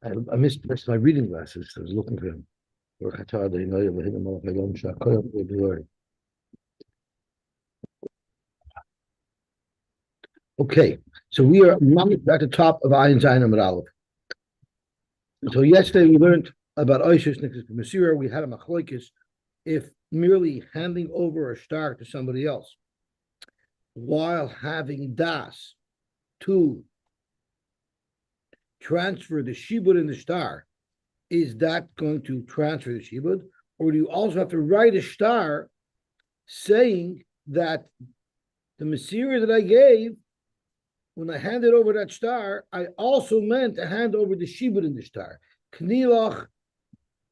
I misplaced my reading glasses. I was looking for them. Okay, so we are at the top of Ayin Zayin Amud Aleph. So yesterday we learned about Oishus Nikas B'Masira. We had a machlokes if merely handing over a star to somebody else while having das to transfer the shibud in the star, is that going to transfer the shibud? Or do you also have to write a star saying that the Masira that I gave, when I handed over that star, I also meant to hand over the shibud in the star. Knilach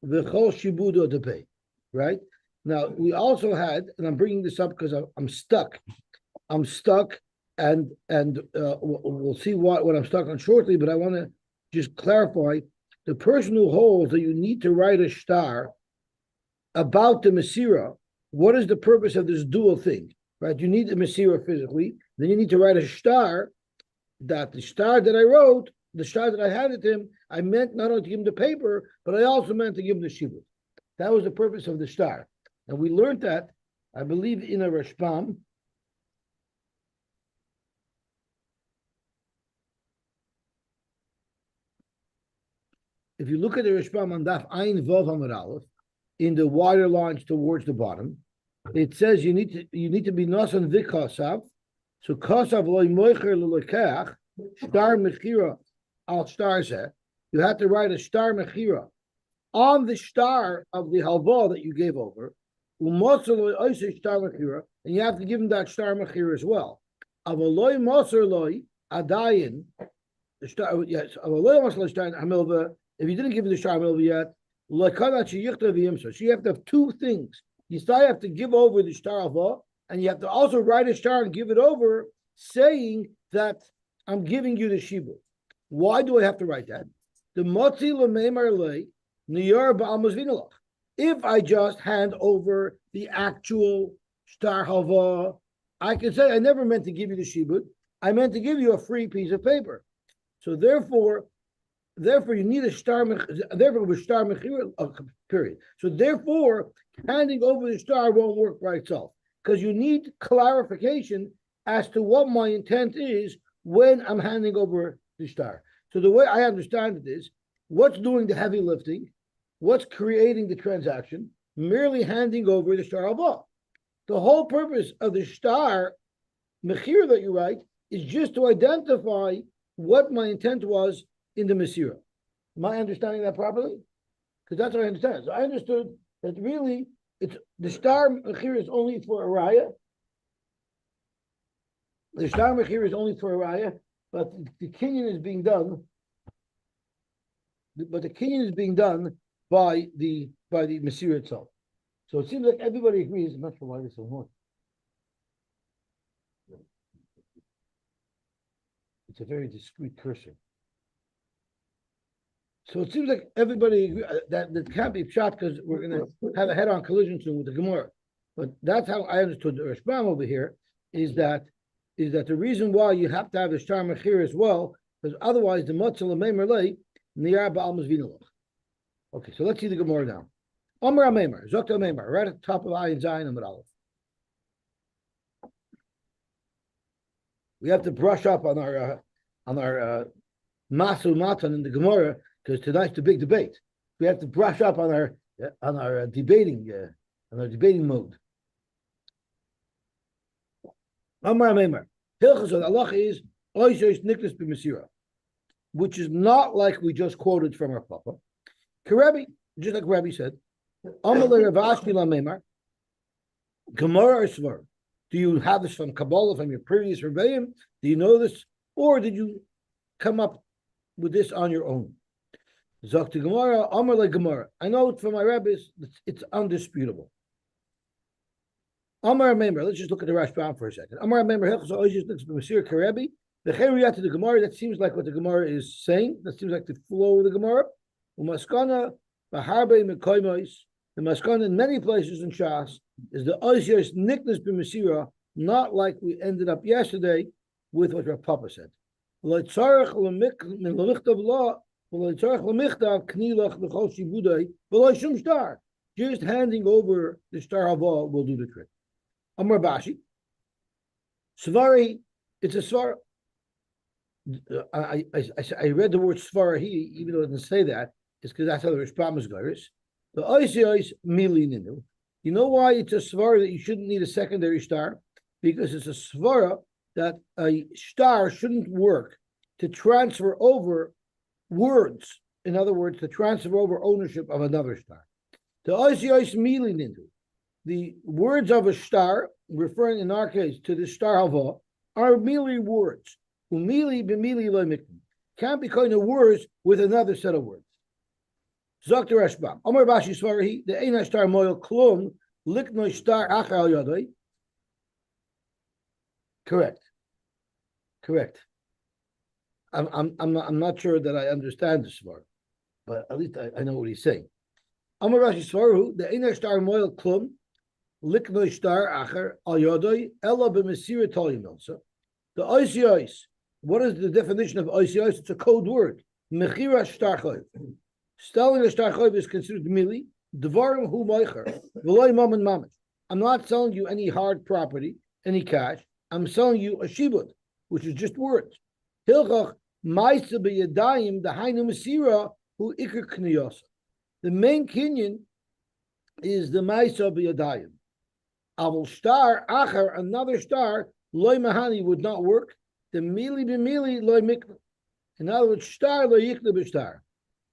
v'chol shibud to pay. Right? Now, we also had, and I'm bringing this up because I'm stuck. I'm stuck, and we'll see what I'm stuck on shortly, but I want to just clarify. The person who holds that you need to write a star about the Masira, what is the purpose of this dual thing? Right? You need the Masira physically, then you need to write a star that the star that I wrote, the star that I handed to him, I meant not only to give him the paper, but I also meant to give him the shibud. That was the purpose of the star. And we learned that, I believe, in a Rashbam. If you look at the Rashbam on Daf Ayin Vav Amud Aleph, in the wider lines towards the bottom, it says you need to be nasan v'kasav. So kasav loy moicher l'lekach star mechira al star zeh. You have to write a star mechira on the star of the halva that you gave over. U'mosar loy oisei star mechira, and you have to give him that star mechira as well. Avaloy mosar loy adayin. The star, yes. Avaloy mosar loy star hamilva. If you didn't give him the star hamilva yet, so you have to have two things. You still have to give over the star halva, and you have to also write a star and give it over, saying that I'm giving you the shibud. Why do I have to write that? The motzi l'meimar le niyar ba'almos vinalach. If I just hand over the actual star halva, I can say I never meant to give you the shibud. I meant to give you a free piece of paper. So therefore, you need a star. Therefore, with star mechira, period. So therefore, handing over the star won't work by itself because you need clarification as to what my intent is when I'm handing over the star. So the way I understand it is, what's doing the heavy lifting, what's creating the transaction, merely handing over the star halva. The whole purpose of the star mechira that you write is just to identify what my intent was in the Masira. Am I understanding that properly? Because that's what I understand. So I understood that really it's the star mechir is only for a raya. The star mechir is only for a raya, but the kinyan is being done. But the kinyan is being done by the Masira itself. So it seems like everybody agrees. I'm not sure why this is so hard. It's a very discrete cursor. So it seems like everybody agree that can't be shot because we're going to have a head-on collision soon with the Gemara. But that's how I understood the Rashbam over here, is that the reason why you have to have the star mechir as well, because otherwise the motzal meimer lei niyar ba'almos vinalach. Okay, so let's see the Gemara now. Omer HaMeimer, Zokta HaMeimer, right at the top of Ayin Zayin Amud Aleph. We have to brush up on our masu matan in the Gemara, because tonight's the big debate. We have to brush up on our debating mode. Amar Meimer, Hilchos Allah is Oishos Niklas b'Masira, which is not like we just quoted from our Papa. Karebi, just like Rabbi said, Amar Ravashi la Meimer, Gemara or Svar. Do you have this from Kabbalah, from your previous rebellion? Do you know this, or did you come up with this on your own? Zok to Gemara, Amar le Gemara. I know from my rabbis, it's undisputable. Amar Meimer, let's just look at the Rashbam for a second. Amar Meimer, Hilchos Oishos Niklas b'Masira Karebi. The Cheriyat to the Gemara, that seems like what the Gemara is saying. That seems like the flow of the Gemara. Umaskana, Baharbe Mekoimois. The Maskana in many places in Shas is the Oishos Niklas b'Masira, not like we ended up yesterday with what Rav Papa said. L'tzarech l'michtav law Just handing over the star hava will do the trick. Amar Bashi, Svari, it's a svar. I read the word svara here, even though it doesn't say that. It's because that's how the Rishpam is goris. The ois mili ninu. You know why it's a svara that you shouldn't need a secondary star? Because it's a svara that a star shouldn't work to transfer over words. In other words, to transfer over ownership of another star. The ois mili ninu. The words of a star, referring in our case to the star hava, are merely words. Umili b'mili lo miknim. Can't be kind of words with another set of words. Zok Rashbam. Omar Bashi Svarahi, the Eina star moil klum, likno star achal yadoi. Correct. I'm not sure that I understand the svar, but at least I know what he's saying. Omar Bashi Svarahu, the Eina star moil klum, likno star achar al yadoi, ella b'mesira tolim milsa. The ois. What is the definition of ois? It's a code word. Mechira shtarchoiv. Selling a shtarchoiv is considered mili. Dvarim hu moicher. V'loy mammon mamish. I'm not selling you any hard property, any cash. I'm selling you a shibud, which is just words. Hilchach ma'isa b'yadayim dahainu mesira hu ikar kniyasa. The main kinyan is the ma'isa b'yadayim. Avol star achar, another star, loy mahani would not work. The mili b'mili loy mikna. In other words, star loy yikna b'star.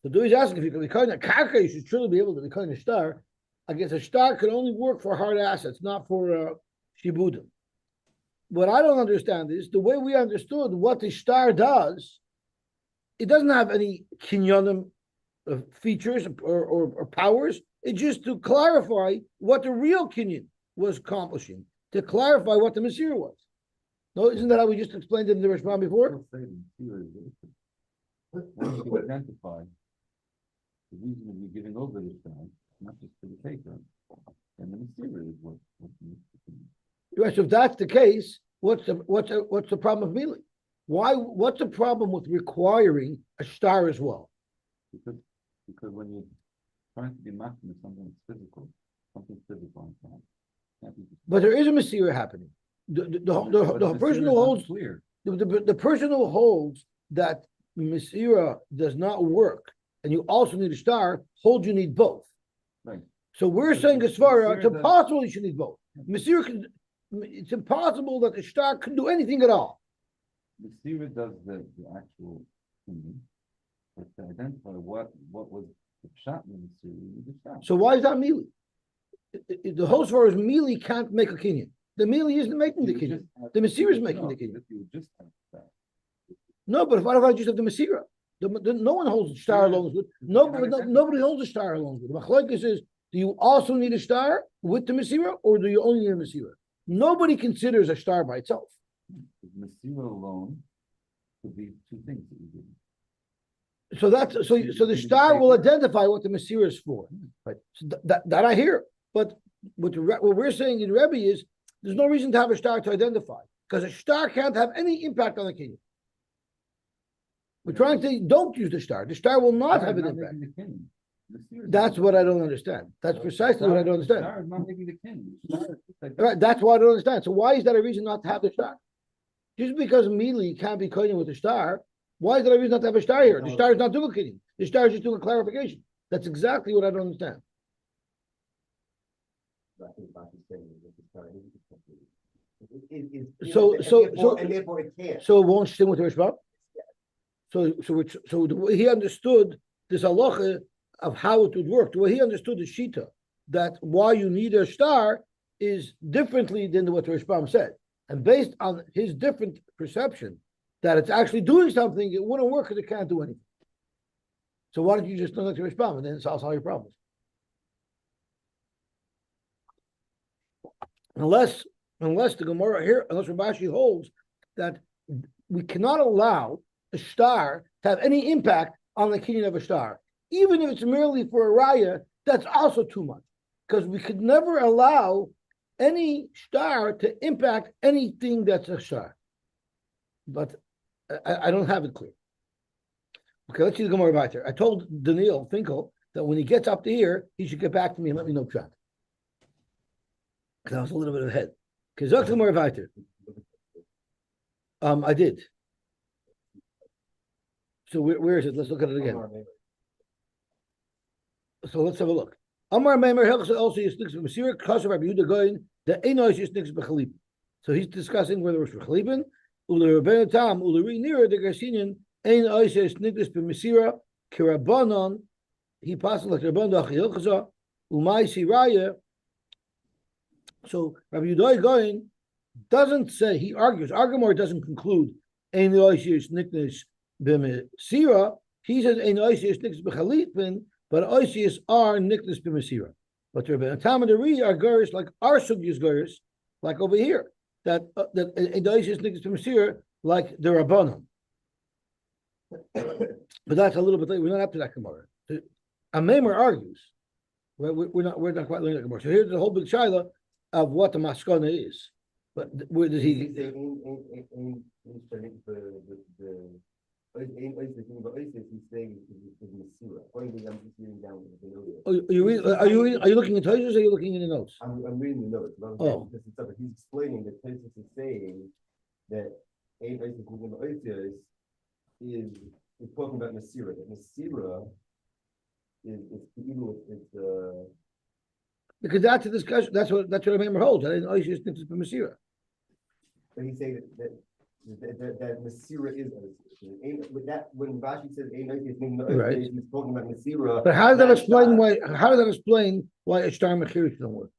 So he's asking if you can be kind of karka, you should truly be able to be kind of star. I guess a star could only work for hard assets, not for shibudim. What I don't understand is the way we understood what the star does. It doesn't have any kinyonim features or powers. It's just to clarify what the real kinyon was accomplishing, to clarify what the Messiah was. No, isn't that how we just explained it in the Rishbam before? Once you identify the reason of you giving over this guy, not just for the taker, and the Messiah is what Right. So if that's the case, what's the problem of Mili? What's the problem with requiring a star as well? Because when you're trying to be matching with something physical, but there is a Messiah happening. The person who holds the person who holds that Messiah does not work, and you also need a star, holds you need both. Right. So we're saying as far it's impossible you should need both. Messiah can. It's impossible that the star can do anything at all. Messiah does the actual thing, but to identify what was the shot in the Messiah. So why is that Mili? The whole svar is Mili can't make a kinyan. The Mili isn't making the kinyan. The Messiah is making the kinyan. No, but what if I just have the Messiah? No one holds a star alone. Nobody holds a star alone. The machlokes is: do you also need a star with the Messiah, or do you only need a Messiah? Nobody considers a star by itself. Messiah alone could be two things that you do. So the star will identify what the Messiah is for. Right? So that I hear. But what we're saying in Rebbe is there's no reason to have a star to identify, because a star can't have any impact on the king. We're trying to say, don't use the star. The star will not have an impact. That's what I don't understand. That's precisely what I don't understand. The star is not making the king. Right, that's what I don't understand. So why is that a reason not to have the star? Just because Mili can't be kohen with the star, why is that a reason not to have a star here? The star is not doing a kinyan. The star is just doing a clarification. That's exactly what I don't understand. And therefore it can't. So it won't sting with the Rishbam? So the way he understood this halacha of how it would work, the way he understood the shita, that why you need a star is differently than what the Rishbam said. And based on his different perception that it's actually doing something, it wouldn't work because it can't do anything. So why don't you just don't like the Rishbam and then it solves all your problems? Unless the Gemara here, unless Rabashi holds that we cannot allow a star to have any impact on the kinyan of a star, even if it's merely for a raya, that's also too much, because we could never allow any star to impact anything that's a star. But I don't have it clear. Okay, let's see the Gemara right there. I told Daniel Finkel that when he gets up to here, he should get back to me and let me know track. Because I was a little bit ahead. Because look, Gemara right there. I did. So where is it? Let's look at it again. So let's have a look. Amar Meimer also Masira Kasav Rabbi Yehuda Goyin the Einosh Yisniks Bechalip. So he's discussing whether it's Bechalipin, Ula Rabbeinu Tam, Ula Ri Nira the Garsinian Ein Oishes Niklis B'Masira Kirabanon. He passes like Rabban Dachilchaza Umay Siraya. So Rabbi Yehuda Goyin doesn't say, he argues. Argamor doesn't conclude Ein Oishes Niklis B'Masira. He says Ein Oishes Niklis Bechalipin. But oisius are niklis b'masira. But the Tam and the Ri are gurs like our sugyas gurs, like over here. That oisius niklis b'masira, like the Rabbanon. But that's a little bit later. We're not up to that Gemara. A Maimer argues. We're not quite learning that Gemara. So here's the whole big shaila of what the maskana is. But where does he? He's saying are you looking at Tosus or are you looking in the notes? I'm reading the notes. Oh. He's explaining that Tosus is saying that is talking about Masira. That Masira is Because that's a discussion. That's what a member holds. I didn't always just think it's Masira. But he's saying that Masira is that when Rashi says right. He's talking about Masira. But how does that explain why? How does that explain why a star mechir don't work?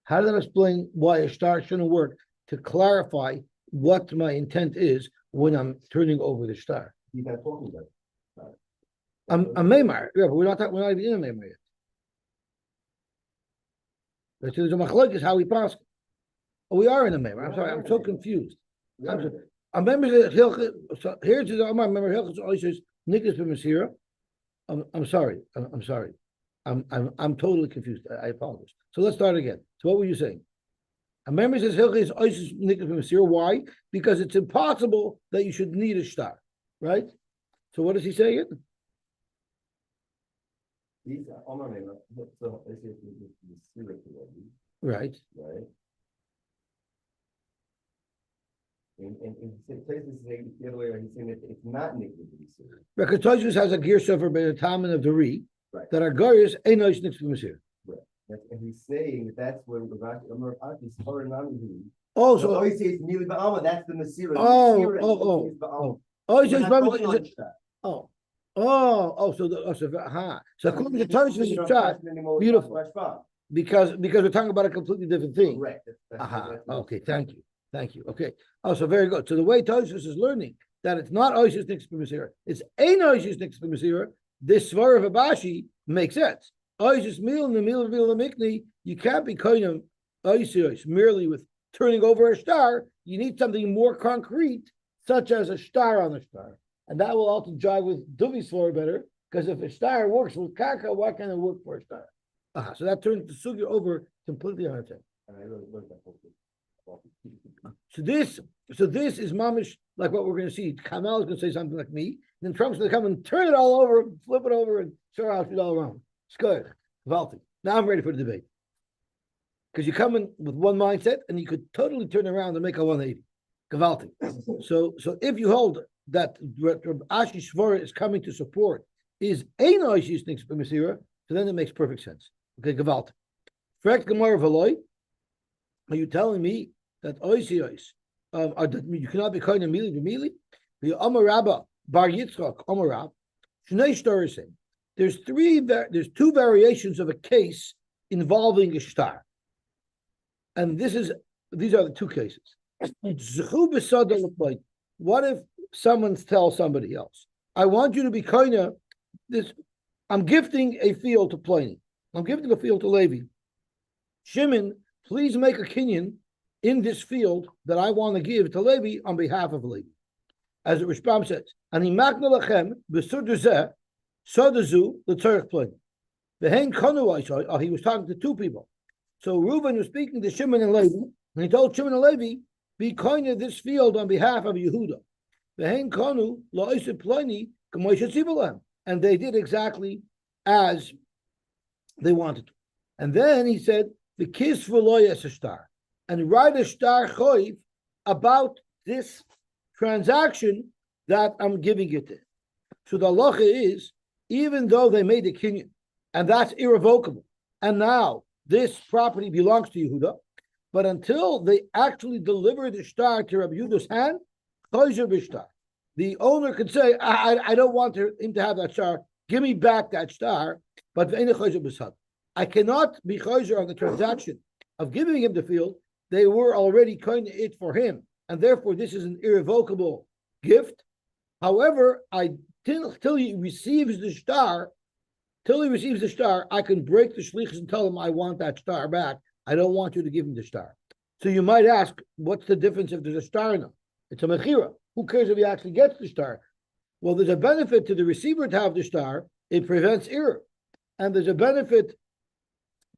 How does that explain why a star shouldn't work to clarify what my intent is when I'm turning over the star? He's not talking about it. I'm Meimar. Yeah, but we're not even in a Meimar yet. There's a machlok is how we pass. Oh, we are in a Meimar. I'm sorry, I'm so confused. I'm remember so here's the Amar remember Hilchos Oishos Niklas b'Masira. I'm sorry. I'm sorry. I'm totally confused. I apologize. So let's start again. So what were you saying? A member says Hilchos Oishos Niklas b'Masira. Why? Because it's impossible that you should need a star, right? So what does he say again? These Omar Meimer, so right. Right. And places say the other way around, he's saying that it's not Niklas b'Masira. Because Toshus has a gear suffer by the Tam and of the Ri that are Garius Einosh Niklas b'Masira. Right. And he's saying that that's where the Rashi Omar is Haranami. Oh, so always say it's Mili Ba'alma, that's the Masira. So according to Toshus, beautiful. Because we're talking about a completely different thing. Correct. Okay, thank you. Okay. Oh, so very good. So the way Toshus is learning that it's not Oishus Niklas b'Masira, it's ein Oishus Niklas b'Masira, this Svar of Abashi makes sense. Oishus Mil and the Mil of Mikni, you can't be kind of Oishus merely with turning over a star. You need something more concrete, such as a star on a star. And that will also jive with Duvi's Svar better, because if a star works with Kaka, why can't it work for a star? So that turns the sugya over completely on its head. So this is mamish like what we're going to see. Kamal is going to say something like me, and then Trump's going to come and turn it all over, flip it over, and show out it all around. It's good. Now I'm ready for the debate. Because you come in with one mindset, and you could totally turn around and make a 180. Gavalti. So if you hold that Ashi Shvara is coming to support is ein Oishis Niklas b'Masira, so then it makes perfect sense. Okay, Gavalti. Frek Gemara V'loi, are you telling me that Oishis, you cannot be kind of Mili b'Mili? The Amar Rabba Bar Yitzchak Amar Rab Shnei Shtorisim. There's two variations of a case involving a star, and these are the two cases. What if someone tells somebody else, I want you to be kind of this, I'm gifting a field to Pliny. I'm gifting a field to Levi. Shimon, please make a kinyan in this field that I want to give to Levi on behalf of Levi. As the Rishbam says, Ani makna lachem b'suduzeh sodazu l'tzarech Pliny. The hen kanu he was talking to two people. So Reuben was speaking to Shimon and Levi, And he told Shimon and Levi, be coin of this field on behalf of Yehuda. And they did exactly as they wanted to. And then he said, the kiss v'loyas a star, and write a star choiv about this transaction that I'm giving it to. So the halacha is, even though they made the kinyan, and that's irrevocable, and now this property belongs to Yehuda, but until they actually deliver the star to Rabbi Yehuda's hand, the owner could say, I don't want him to have that star, give me back that star, but I cannot be chayzer on the transaction of giving him the field. They were already kind of it for him, and therefore this is an irrevocable gift. However, till he receives the star, I can break the shlichus and tell him I want that star back. I don't want you to give him the star. So you might ask, what's the difference if there's a star in it? It's a mechira. Who cares if he actually gets the star? Well, there's a benefit to the receiver to have the star. It prevents error. And there's a benefit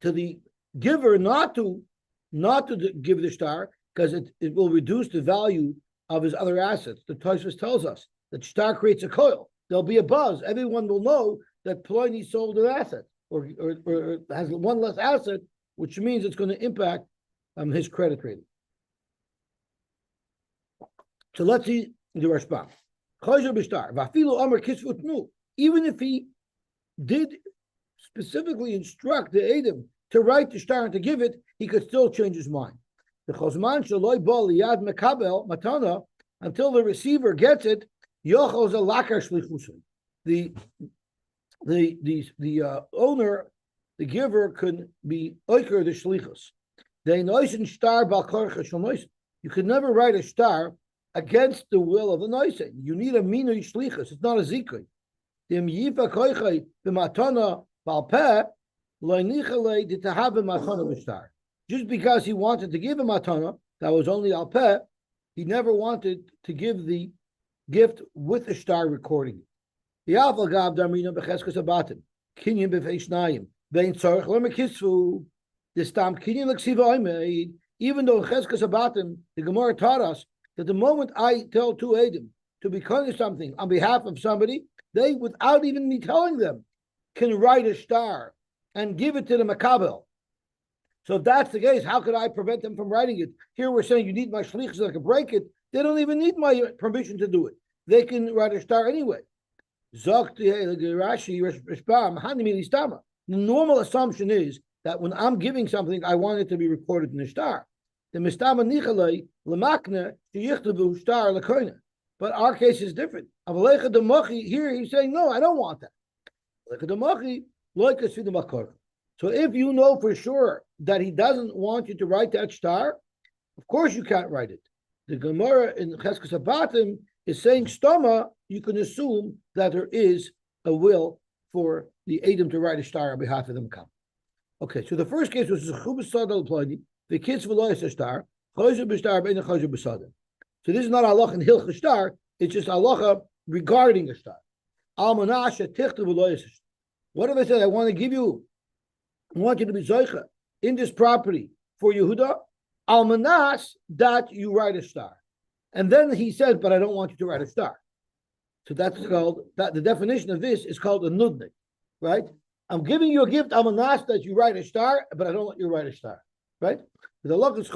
to the giver not to give the star, because it will reduce the value of his other assets. The Tosfos tells us that star creates a coil. There'll be a buzz. Everyone will know that Pliny sold an asset or has one less asset, which means it's going to impact his credit rating. So let's see the Rashbam. Even if he did specifically instruct the Edom to write the star and to give it, he could still change his mind. Until the receiver gets it, the owner, the giver, could be oiker the shlichus. You could never write a star against the will of the noisen. You need a minui shlichus. It's not a zikui. Just because he wanted to give a matana that was only al peh, he never wanted to give the gift with the star recording it. Even though Cheskas Abatim, the Gemara taught us that the moment I tell two Edom to be kind of something on behalf of somebody, they, without even me telling them, can write a star and give it to the Makabel. So if that's the case, how could I prevent them from writing it? Here we're saying you need my shlichus so I can break it. They don't even need my permission to do it. They can write a star anyway. The normal assumption is that when I'm giving something, I want it to be recorded in the star. But our case is different. Here he's saying, no, I don't want that. So if you know for sure that he doesn't want you to write that star, of course you can't write it. The Gemara in Cheskas Abatim is saying stoma, you can assume that there is a will for the Edom to write a star on behalf of the Makam. Okay, so the first case was the kids will a star. So this is not halacha in hilch star, it's just halacha regarding a star. What if I said I want you to be zoicha in this property for Yehuda, almanas that you write a star. And then he says, but I don't want you to write a star. So that's called, the definition of this is called a nudnik, right? I'm giving you a gift, almanas that you write a star, but I don't want you to write a star, right? Because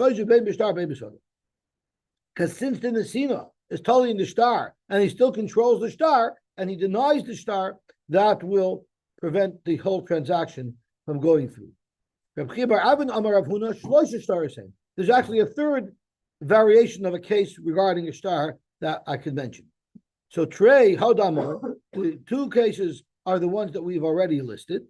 since the Nesina is totally in the star, and he still controls the star, and he denies the star, that will prevent the whole transaction from going through. There's actually a third variation of a case regarding a star that I could mention. So Trey, Hodamar, the two cases are the ones that we've already listed.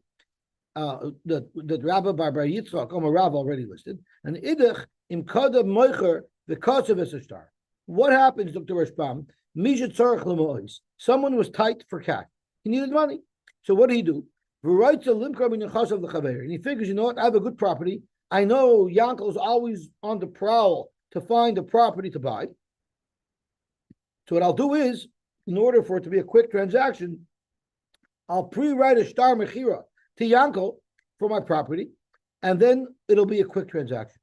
That Rabbi Bar Yitzchak, Rav already listed, and Idach im Kadam Moicher the Kosev is a star. What happens, Dr. Rashbam? Mishat Tzarech Lemois. Someone was tight for cash. He needed money. So what did he do? He writes a limkar min chasav lechaver, and he figures, you know what? I have a good property. I know Yankel's always on the prowl to find a property to buy. So what I'll do is, in order for it to be a quick transaction, I'll pre-write a star mechira to Yankel for my property, and then it'll be a quick transaction.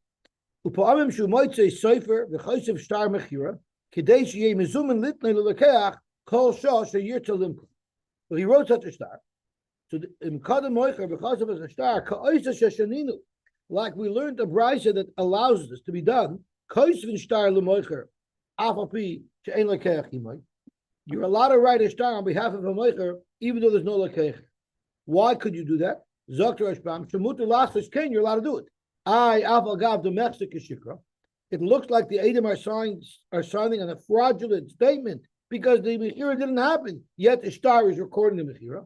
ופעמים שהוא מוצא סופר וחושב שטר מחירה, כדי שיהיה מזומן ליתני ללקח כל שעה שירצה למכור. So he wrote such a star. So in Kadam Moicher, because of a star, Ka'isa Sheshaninu, like we learned a brisa that allows this to be done, Kaisvin star lemoicher, Afapi she'en lekeach imay. You're allowed to write a star on behalf of a moicher, even though there's no lekeach. Why could you do that? Zokter Ashbam, Shemutu Lasfish Ken, you're allowed to do it. I Afal Gav domestic Shikra. It looks like the Edom are signing on a fraudulent statement because the Mechira didn't happen, yet the star is recording the Mechira.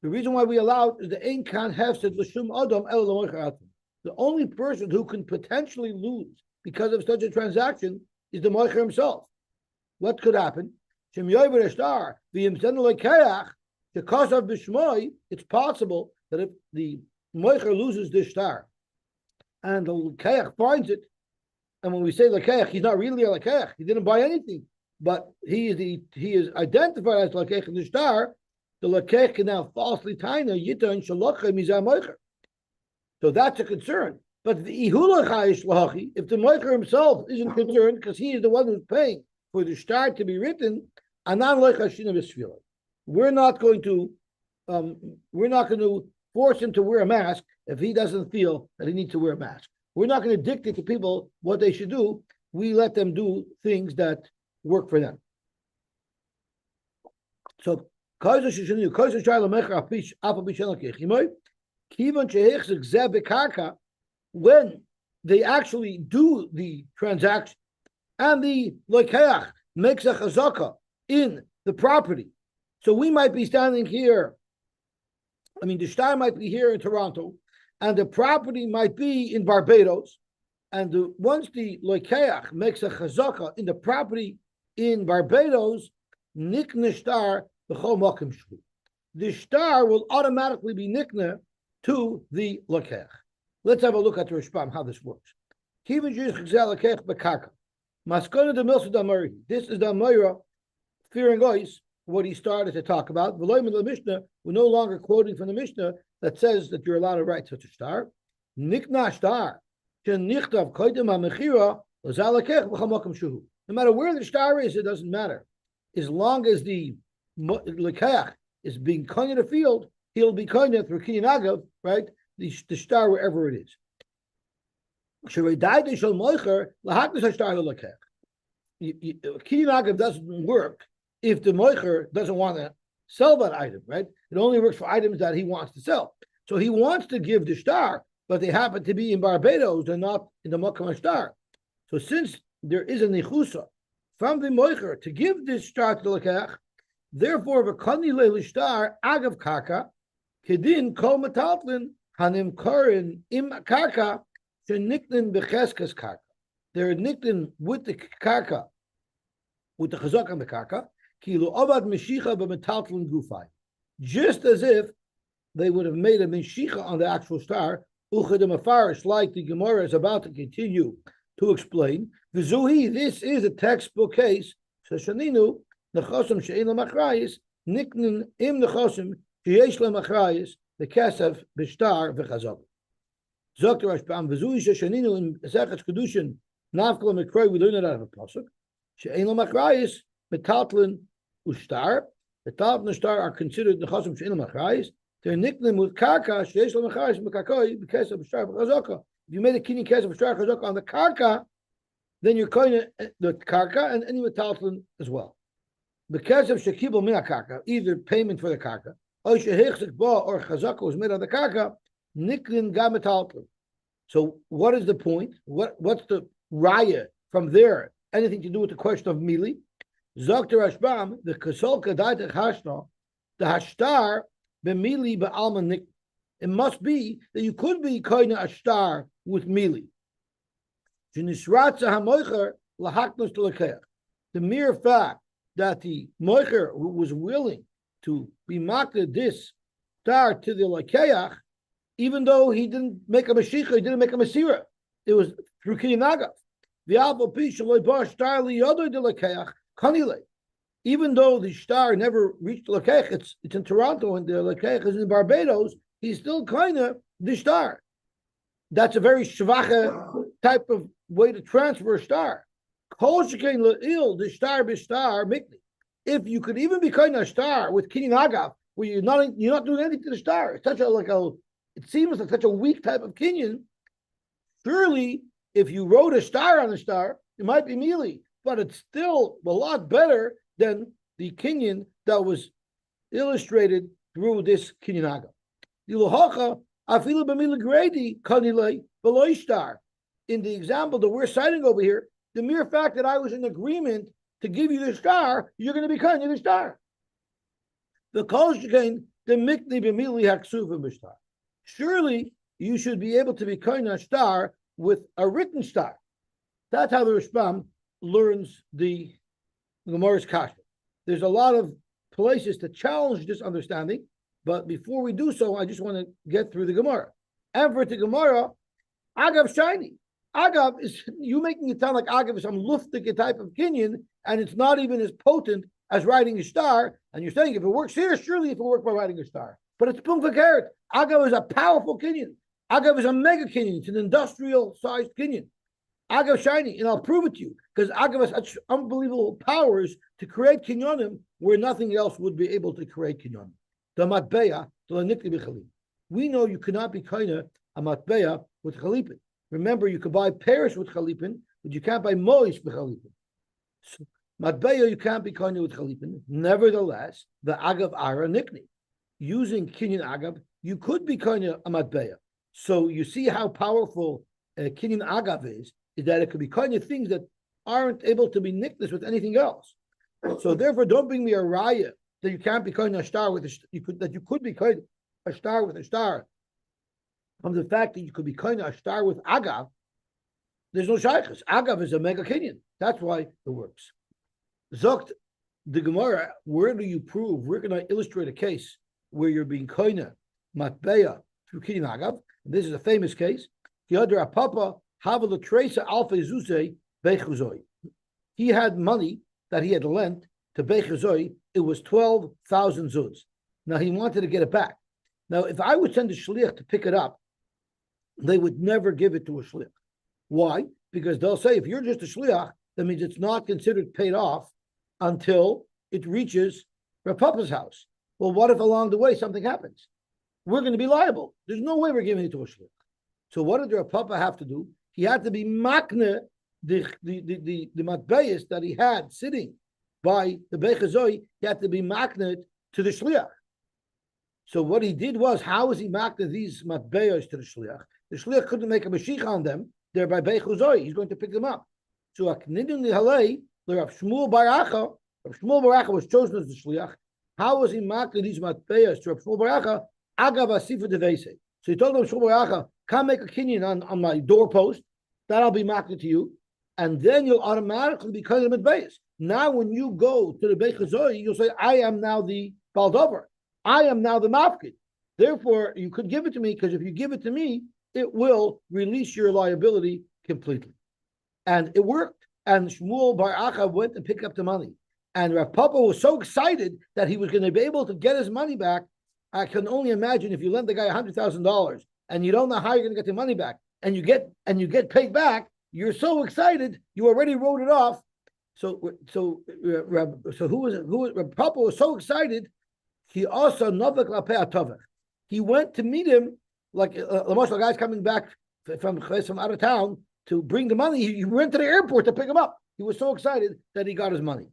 The reason why we allow it is the Ein Kan Hefset L'Shum Adam El L'Moicher Atum. The only person who can potentially lose because of such a transaction is the Moicher himself. What could happen? Shem Yover Star, V'Yim Zen Lekeach, because of Bishmoi, it's possible that if the Moicher loses this star and the Lekeach finds it, and when we say Lekeach, he's not really a Lekeach, he didn't buy anything, but he is identified as Lekeach in the star, the Lekeach can now falsely taina Yita and Shalachah Mizah Moicher. So that's a concern. But the Ihulachai Shlachi, if the Moicher himself isn't concerned because he is the one who's paying for the star to be written, Anan Lechashina Bisfila. We're not going to force him to wear a mask if he doesn't feel that he needs to wear a mask. We're not going to dictate to people what they should do. We let them do things that work for them. So when they actually do the transaction and the lokeach makes a chazaka in the property, so we might be standing here. I mean, the star might be here in Toronto, and the property might be in Barbados. And once the lokeach makes a chazaka in the property in Barbados, nikne star b'chol makom shu. The star will automatically be nikne to the lokeach. Let's have a look at the Rishbam, how this works. This is the Amora, fearing Ois, what he started to talk about. We're no longer quoting from the Mishnah that says that you're allowed to write such a star. Nikna star. No matter where the star is, it doesn't matter. As long as the Lekach is being konya the field, he'll be konya through Kinyan Agav, right? The star wherever it is. Kinyan Agav doesn't work if the moicher doesn't want to sell that item, right? It only works for items that he wants to sell. So he wants to give the star, but they happen to be in Barbados, they're not in the Makam star. So since there is a nichusa from the moicher to give this star to the lekach, therefore v'kani leil star agav karka kedin kol metaltlin hanim korin im karka sheniknin becheskas karka. They're niknin with the karka, with the chazak on the karka, kilu avad meshicha b'metaltlin gufai, just as if they would have made a meshicha on the actual star. Uchadim afarish, like the Gemara is about to continue to explain. V'zuhi, this is a textbook case. Sheshaninu nechosim she'en lamachrayis niknin im nechosim sheyesh lamachrayis the b'shtar v'chazak. Zokter Rashbam v'zuhi sheshaninu in Masechet Kedushin nafkol mikroy, we learn it out of a pasuk. She'en lamachrayis metaltlin ushtar. Metaltlin ushtar are considered nechosim she'en lamachrayis. They're nicknamed with karka sheyesh lamachrayis mekakoi b'kesef b'shtar v'chazaka. If you made a kini kesef b'shtar v'chazaka on the karka, then you're going to the karka and any metaltlin as well. Because of shekibel min karka, either payment for the karka, or shehechzik ba or chazaka was made on the karka, niklin ga metaltlin. So what is the point? What's the raya from there? Anything to do with the question of mili? Zokter Rashbam, the kasolka daitach hashna, the hashtar b'mili b'alma nik. It must be that you could be koina a star with mili. The mere fact that the moicher who was willing to be maked this star to the lekeach, even though he didn't make a mashicha, he didn't make a masira, it was through kinyan agav. Even though the star never reached the lekeach, it's in Toronto and the lekeach is in Barbados, he's still kind of the star. That's a very shvacha type of way to transfer a star. Kol shekain le'il the star b'star mikni. If you could even be kind of a star with kinyan agav, where you're not doing anything to the star, it's such it seems like such a weak type of kinyan. Surely, if you wrote a star on the star, it might be mealy, but it's still a lot better than the kinyan that was illustrated through this kinyan agav. In the example that we're citing over here, the mere fact that I was in agreement to give you the star, you're going to be kind of the star. The kol shekain the mikni b'mili haksuva b'star. Surely you should be able to be kind of a star with a written star. That's how the Rashbam learns the Gemara's kasha. There's a lot of places to challenge this understanding, but before we do so, I just want to get through the Gemara. And for the Gemara, Agav shiny. Agav is you making it sound like Agav is some luftige type of kinyan, and it's not even as potent as writing a star. And you're saying if it works here, surely it will work by writing a star. But it's pung carrot. Agav is a powerful kinyan. Agav is a mega kinyan. It's an industrial sized kinyan. Agav shiny, and I'll prove it to you because Agav has such unbelievable powers to create kinyanim where nothing else would be able to create kinyanim. The matbeya, the nikli b'chalim. We know you cannot be kaina a matbeya with chalipin. Remember, you could buy Paris with chalipin, but you can't buy Moish with chalipin. So, matbeya, you can't be kaina with chalipin. Nevertheless, the agav ara nikni. Using kinyan agav, you could be kaina a matbeya. So you see how powerful kinyan agav is that it could be kaina things that aren't able to be nickness with anything else. So therefore, don't bring me a raya that you can't be kaina a star with you could be kaina a star with a star. From the fact that you could be kind of a star with agav, there's no shaykhs. Agav is a mega kinyan. That's why it works. Zokt the Gemara, where do you prove? We're going to illustrate a case where you're being kind of matbeya through kinyan agav. This is a famous case. He had money that he had lent to Bechazoi. It was 12,000 zuz. Now he wanted to get it back. Now, if I would send a shliach to pick it up, they would never give it to a shliach. Why? Because they'll say, if you're just a shliach, that means it's not considered paid off until it reaches Rav Papa's house. Well, what if along the way something happens? We're going to be liable. There's no way we're giving it to a shliach. So what did Rav Papa have to do? He had to be makne the matbeyis that he had sitting by the Bechazoi. He had to be makne to the shliach. So what he did was, how was he makne these matbeyos to the shliach? The shliach couldn't make a mashiach on them. They're by Bechazoi. He's going to pick them up. So Aknidun Lihalei, Rav Shmuel Baracha was chosen as the shliach. How was he makne these matbeyos to Rav Shmuel Baracha? Agav asifa devese. So he told Rav Shmuel Baracha, come make a kinyan on my doorpost. That'll be makne to you, and then you'll automatically be kind of matbeyos. Now, when you go to the Bechazoi, you'll say, I am now the baldover. I am now the mafkid. Therefore, you could give it to me, because if you give it to me, it will release your liability completely. And it worked. And Shmuel Bar Acha went and picked up the money. And Rav Papa was so excited that he was going to be able to get his money back. I can only imagine if you lend the guy $100,000 and you don't know how you're going to get the money back, and you get paid back, you're so excited you already wrote it off. So Rav Papa was so excited. He also he went to meet him, like the guy's coming back from out of town to bring the money. He went to the airport to pick him up. He was so excited that he got his money.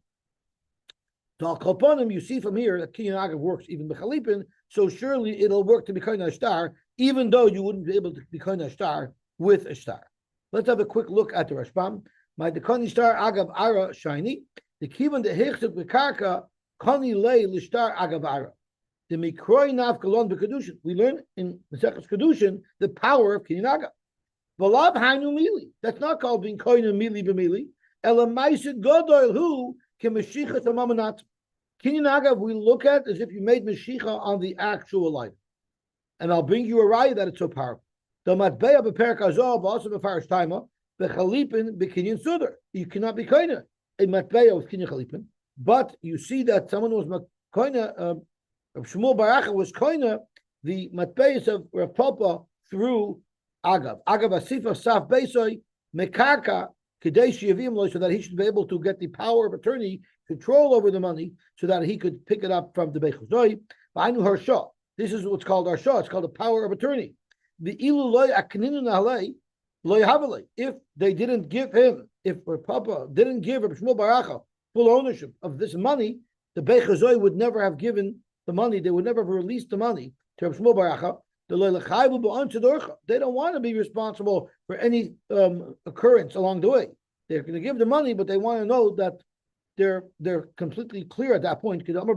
So Al Kolponim, you see from here that kinyan agav works even b'chalipin. So surely it'll work to be kind of a star, even though you wouldn't be able to be kind of a star with a star. Let's have a quick look at the Rashbam. My dekani star agav ara shiny. The kivan the hechsuk b'karka kani lei l'star agav ara. The mikroi nav kalon b'kedushin. We learn in Masechus Kedushin the power of kinyan agav. V'lav hainu mili. That's not called being koina mili b'mili. Ela maisid godoil hu k'meshichas amamanat. Kinyan agav we look at as if you made meshicha on the actual item. And I'll bring you a raya that it's so powerful. The matbeya b'perek azov also b'farish taima b'chalipin b'kinyan sudar. You cannot be koina a matbeya with kinyan chalipin. But you see that someone was koina. Shmuel Baracha was koina the matbeyas of Rav Papa through Agav asifa saf beisoy mekarka kadesh yavim lo, so that he should be able to get the power of attorney, control over the money, so that he could pick it up from the beichuzoy. I knew harsha. This is what's called harsha. It's called the power of attorney. The ilu loy akninu nahalei loy havalei. If they didn't give him, if Papa didn't give Reb Shmuel Baracha full ownership of this money, the beichuzoy would never have given the money. They would never have released the money to Reb Shmuel Baracha. They don't want to be responsible for any occurrence along the way. They're going to give the money, but they want to know that they're completely clear at that point. He was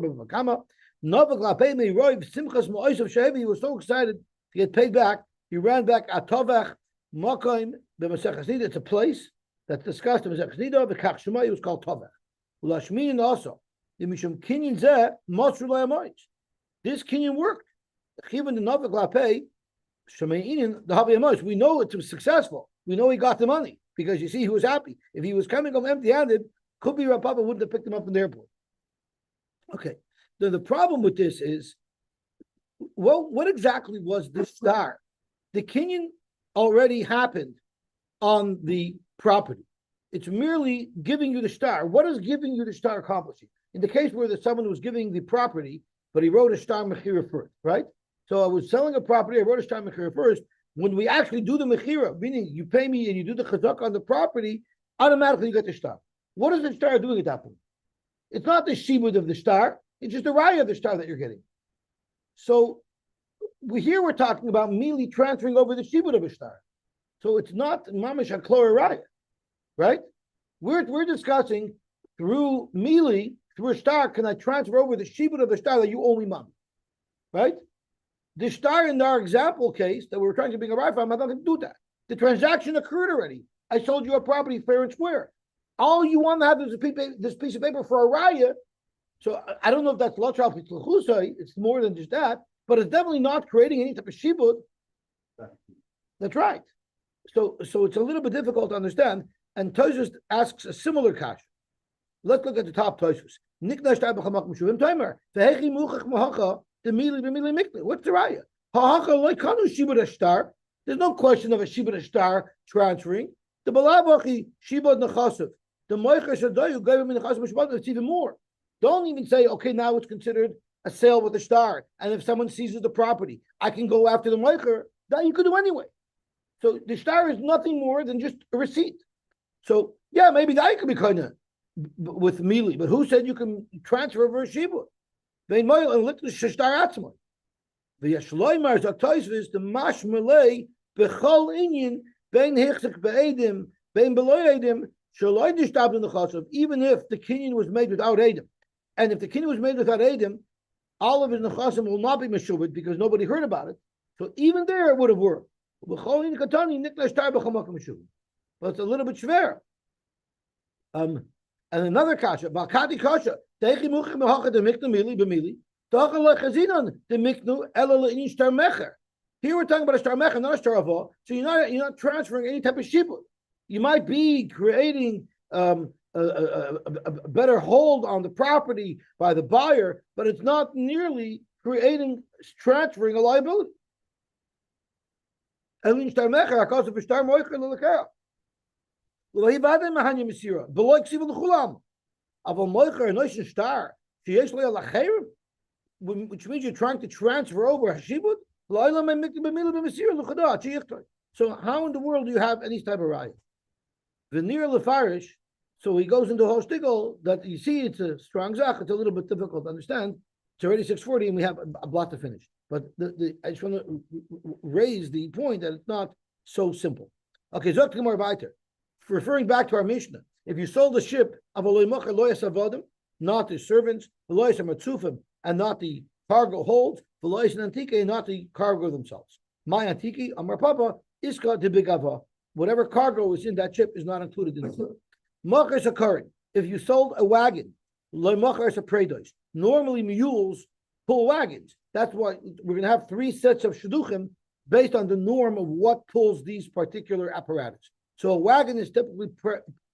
so excited to get paid back. He ran back at Tovach Makoim b'Masechas. It's a place that's discussed in Masechas Nida. The Kach was called Tovach. Ulashmin also the Mishum Kinyan Zeh Masru Layamoich. This Kinyan worked. Even the Novak Lapei, Shemeinin, the Havi we know it was successful. We know he got the money because you see he was happy. If he was coming home empty-handed, could be Rav Papa wouldn't have picked him up in the airport. Okay. Then the problem with this is, well, what exactly was this star? The Kinyan already happened on the property. It's merely giving you the star. What is giving you the star accomplishing? In the case where someone was giving the property, but he wrote a star mechira first, right? So I was selling a property, I wrote a star mechira first. When we actually do the mechira, meaning you pay me and you do the chazak on the property, automatically you get the star. What is the star doing at that point? It's not the shibud of the star, it's just the raya of the star that you're getting. So here we're talking about merely transferring over the shibud of a star. So it's not mamish haklor raya, right? We're discussing through mili, through a star, can I transfer over the shibud of the star that you owe me money, right? The star in our example case that we were trying to bring a right from, I'm not going to do that. The transaction occurred already. I sold you a property fair and square. All you want to have is this piece of paper for a raya. So I don't know if that's lochal pitzluchusay. It's more than just that, but it's definitely not creating any type of shibud. That's right. So it's a little bit difficult to understand. And Tosfos asks a similar question. Let's look at the top Tosfos. What's the raya? There's no question of a shibud star transferring. The balavachi shibud nechasav. The moicher shadayu gave him in nechasav. It's even more. Don't even say, okay, now it's considered a sale with a star, and if someone seizes the property, I can go after the moicher. That you could do anyway. So the star is nothing more than just a receipt. So yeah, maybe that could be kind of with mili, but who said you can transfer over a shibud? Vein moil and lit the shtar atzma. The yashloimar zaktois the mash malay bechol inyan bein hichzik beedim bein beloy edim shaloi dishtab in the chasav. Even if the kinyan was made without edim, and if the kinyan was made without edim, all of his nechasim will not be meshuved because nobody heard about it. So even there it would have worked. But it's a little bit shver. And another kasha, Balkati kasha, Techi Muchim Mehacha the Miknu Mili B'Mili, Tachal Chazinon the Miknu Elul in Shtar Mecher. Here we're talking about a Shtar Mecher, not a Shtar Avo. So you're not transferring any type of shibud. You might be creating a better hold on the property by the buyer, but it's not nearly transferring a liability. Elin Shtar Mecher, Akasa V'Shtar Moicher L'Lekera. Which means you're trying to transfer over a shibud. So how in the world do you have any type of raya? Veneer lefarish. So he goes into a whole shtickle that you see it's a strong zach. It's a little bit difficult to understand. It's already 6:40 and we have a blot to finish. But I just want to raise the point that it's not so simple. Okay, Zok Gemara Vayter. Referring back to our Mishnah, if you sold a ship of not the servants, and not the cargo holds, and not the cargo themselves. My antiki, Amar Papa, iska de bigava. Whatever cargo is in that ship is not included in the Machar is occurring. If you sold a wagon, normally mules pull wagons. That's why we're going to have 3 sets of shidduchim based on the norm of what pulls these particular apparatus. So a wagon is typically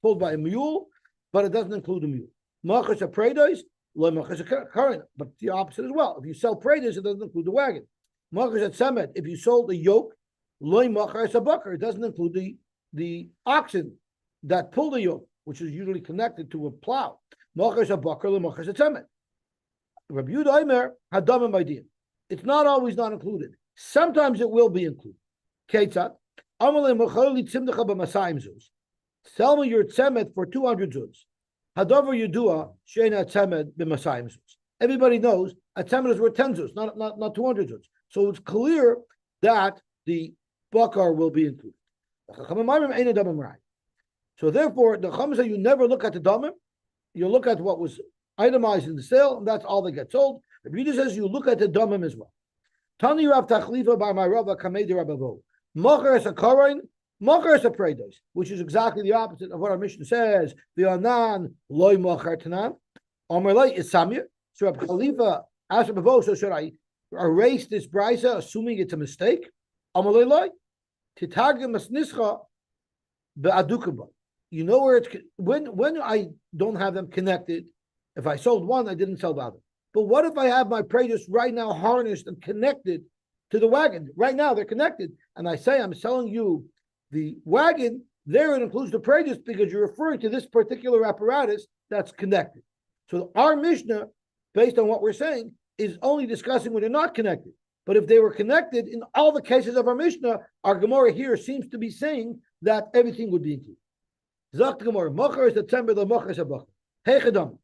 pulled by a mule, but it doesn't include a mule. Machas are predos, machas are current, but the opposite as well. If you sell predos, it doesn't include the wagon. Machas at semed, if you sold a yoke, loy machar es a bakar. It doesn't include the oxen that pull the yoke, which is usually connected to a plow. Machar es a bakar, lo machar es a tzemet. Rabbi Yehuda Omer hadamim idea. It's not always not included. Sometimes it will be included. Ketzat amalei machali tzimdecha b'masayim zuz. Sell me your tzemet for 200 zuz. Hadavar yudua sheina tzemet b'masayim zuz. Everybody knows a tzemet is worth 10 zuz, not 200 zuz. So it's clear that the bakar will be included. So therefore, the Chacham say you never look at the damim, you look at what was itemized in the sale, and that's all that gets sold. The Reader says you look at the damim as well. Tani Rav Tachlifa by my Rava Kamedi Rabavo. Machar es a karain, machar es a predos, which is exactly the opposite of what our mission says. V'anan loy machar tanan. Amalei is samir. So Rav Khalifa asked Rabavo, so should I erase this brisa, assuming it's a mistake? Amalei loy. Titagim masnischa be'adukaba. You know where it's when I don't have them connected. If I sold one, I didn't sell the other. But what if I have my produce right now harnessed and connected to the wagon? Right now they're connected, and I say I'm selling you the wagon. There it includes the produce because you're referring to this particular apparatus that's connected. So our Mishnah, based on what we're saying, is only discussing when they're not connected. But if they were connected, in all the cases of our Mishnah, our Gemara here seems to be saying that everything would be included. Zakt Gemara, Machar is the temper, the Machar is a Bachar. Hey Chedam.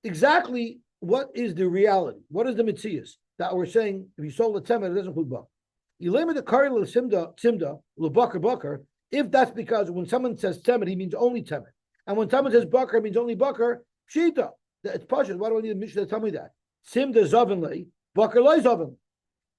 Exactly what is the reality? What is the mitzias that we're saying? If you sold a temet, it doesn't include bakar. You limit the kari simda bakar. If that's because when someone says temet, he means only temet, and when someone says bakar, it means only bakar. Pshita. It's pashut. Why do I need a mishnah to tell me that? Simda zavinle, bakar loy zavin.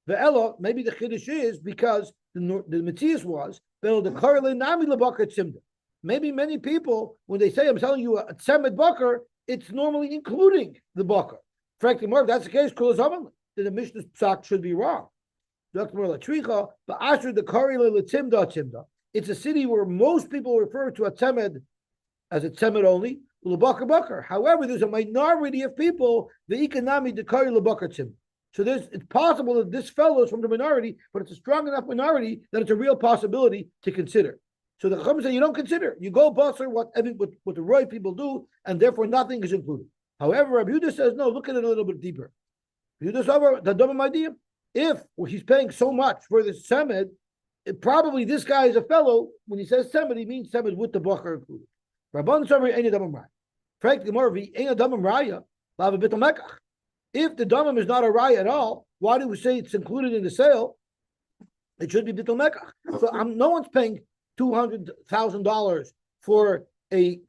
The ella, maybe the chiddush is because the mitzias was the kari nami lebakar simda. Maybe many people, when they say I'm selling you a temet bakar, it's normally including the bakar. Frankly, more if that's the case, then the Mishnah's psak should be wrong. It's a city where most people refer to a temed as a temed only, bakar. However, there's a minority of people the economy the kari lebakar tzimda. So it's possible that this fellow is from the minority, but it's a strong enough minority that it's a real possibility to consider. So the Chacham say you don't consider. You go Basra what the Roy people do, and therefore nothing is included. However, Rabbi Yehuda says, no, look at it a little bit deeper. Rabbi Yehuda says, the dumb idea, if he's paying so much for this semed, probably this guy is a fellow, when he says semed, he means semed with the bakar included. Rabban Sabri ain't a dumb raya. Frankly, more ain't a dumb raya, lava bitul mekach. If the dumb is not a raya at all, why do we say it's included in the sale? It should be bitul mekach. So no one's paying $200,000 for a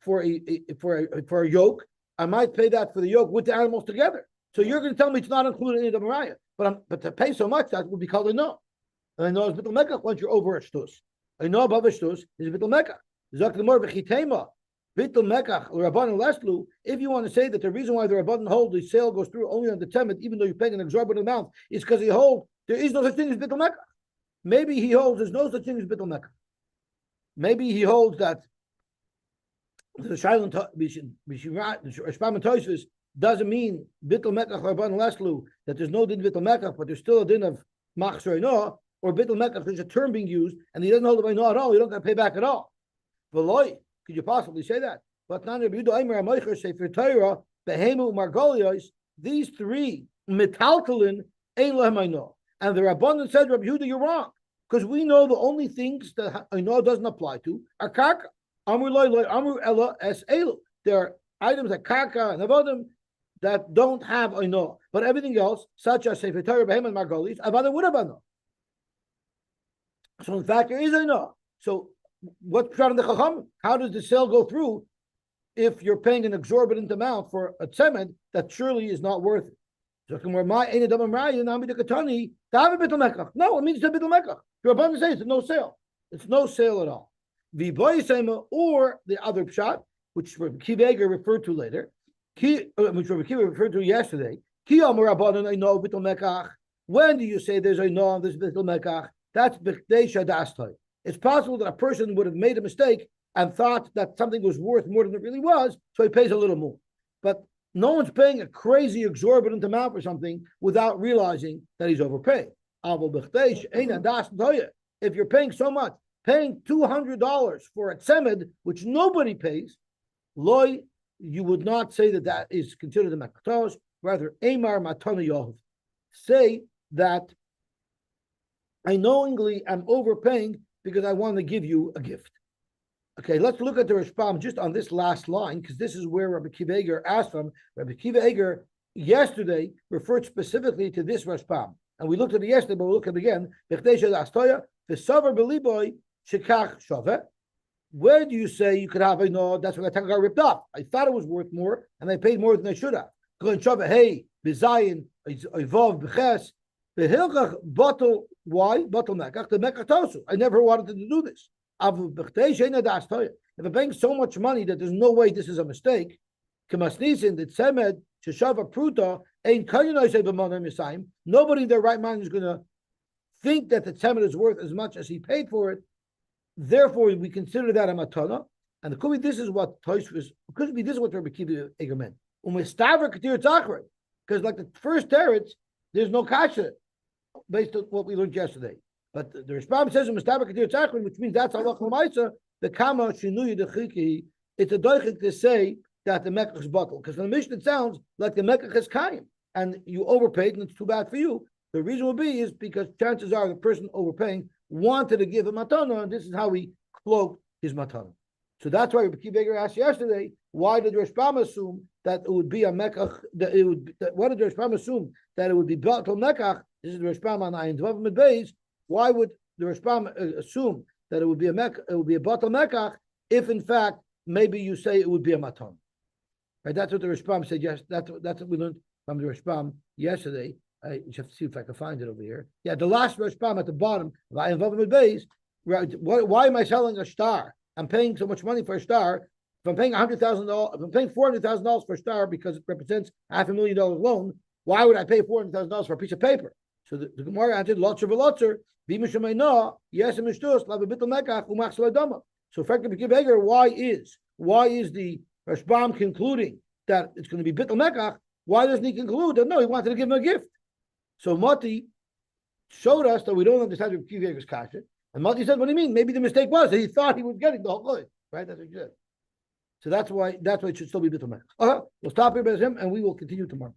yoke. I might pay that for the yoke with the animals together. So you're going to tell me it's not included in the Mariah, but to pay so much that would be called a no. And I know it's bitul mekach once you're over a shtus. I know above a shtus is bitul mekach. Zok the more v'chitema bitul mekach rabban leslu. If you want to say that the reason why the rabban hold the sale goes through only on the temet, even though you're paying an exorbitant amount, is because he holds there is no such thing as bitul mekach. Maybe he holds there's no such thing as bitul mekach. Maybe he holds that the silent doesn't mean bittul mekach rabban leslu that there's no din bittul mekach, but there's still a din of machzor no, or bittul mekach. There's a term being used, and he doesn't hold it by no at all. You don't got to pay back at all. V'loy, could you possibly say that? But nan Rabbi Yehuda Omer Amoicher Sefer Torah behemu margolios. These three metaltalin ein lehem ayno, and the Rabbanan said, Rabbi Yehuda, you're wrong. Because we know the only things that I know doesn't apply to are karka. Amru loy loy, amru ella es elu. There are items like karka and avodim that don't have I know, but everything else, such as Sefer Torah, Behem and Margolis, avada would have no. So in fact, there is I know. So what's pshat in the Chacham? How does the sale go through if you're paying an exorbitant amount for a tzemed that surely is not worth it? No, it means it's a bitul mekach. Your abundance says it's no sale. It's no sale at all. Or the other pshat, which Rabbi Kiva referred to later, which Rabbi Kiva referred to yesterday. When do you say there's a no on this bitul mekach? That's b'chdei shadastoi. It's possible that a person would have made a mistake and thought that something was worth more than it really was, so he pays a little more. But no one's paying a crazy exorbitant amount for something without realizing that he's overpaying. if you're paying so much, paying $200 for a tzemed, which nobody pays, loy, you would not say that that is considered a makatos. Rather, Amar Matana Yahov. Say that I knowingly am overpaying because I want to give you a gift. Okay, let's look at the Rashbam just on this last line, because this is where Rabbi Kiva Eger asked from. Rabbi Kiva Eger yesterday referred specifically to this Rashbam. And we looked at it yesterday, but we'll look at it again. Where do you say you could have a no? That's when I got ripped off. I thought it was worth more, and I paid more than I should have. Hey, Bizayin, Ivov, Beches, the Hilchach bottle. Why? Bottle mekach, the mekach tosu. I never wanted to do this. If I'm paying so much money that there's no way this is a mistake, nobody in their right mind is going to think that the tzemed is worth as much as he paid for it. Therefore, we consider that a matana. And it could be this is what Tosfos, could be this is what Rabbi Kiva Eger meant. Because like the first teretz, there's no kasha based on what we learned yesterday. But the Rashbam says which means that's Allah L'maisa, the kama shinuyi dechiki. It's a doichik to say that the mekach is bottle, because in the Mishnah it sounds like the mekach is kaim, and you overpaid, and it's too bad for you. The reason will be is because chances are the person overpaying wanted to give a matana, and this is how we cloak his matana. So that's why Rabbi Kiva Eger asked yesterday, why did Rashbam assume that it would be a mekach? That it would. Why did Rashbam assume that it would be bottle mekach? This is the Rashbam on Ayin Dvav Mid Beis. Why would the Rashbam assume that it would be a bottle mekach if in fact maybe you say it would be a maton? Right? That's what the Rashbam said. Yes, that's what we learned from the Rashbam yesterday. I just have to see if I can find it over here. Yeah, the last Rashbam at the bottom of Ayin Dvav Mid Beis. Why am I selling a star? I'm paying so much money for a star. If I'm paying $100,000, if I'm paying $400,000 for a star because it represents $500,000 loan, why would I pay $400,000 for a piece of paper? So the Gemara answered, "Lotzer v'lotzer, b'mishamayna, yes and mishtus, la b'bitl mekach umach saladama." So, effectively, give Eger, why is the Rashbam concluding that it's going to be bitl mekach? Why doesn't he conclude that no, he wanted to give him a gift? So Mati showed us that we don't understand Rabbi Kiva Eger's kasha, and Mati said, "What do you mean? Maybe the mistake was that he thought he was getting the whole thing, right?" That's what he said. So that's why it should still be bitl mekach. We'll stop here by him, and we will continue tomorrow.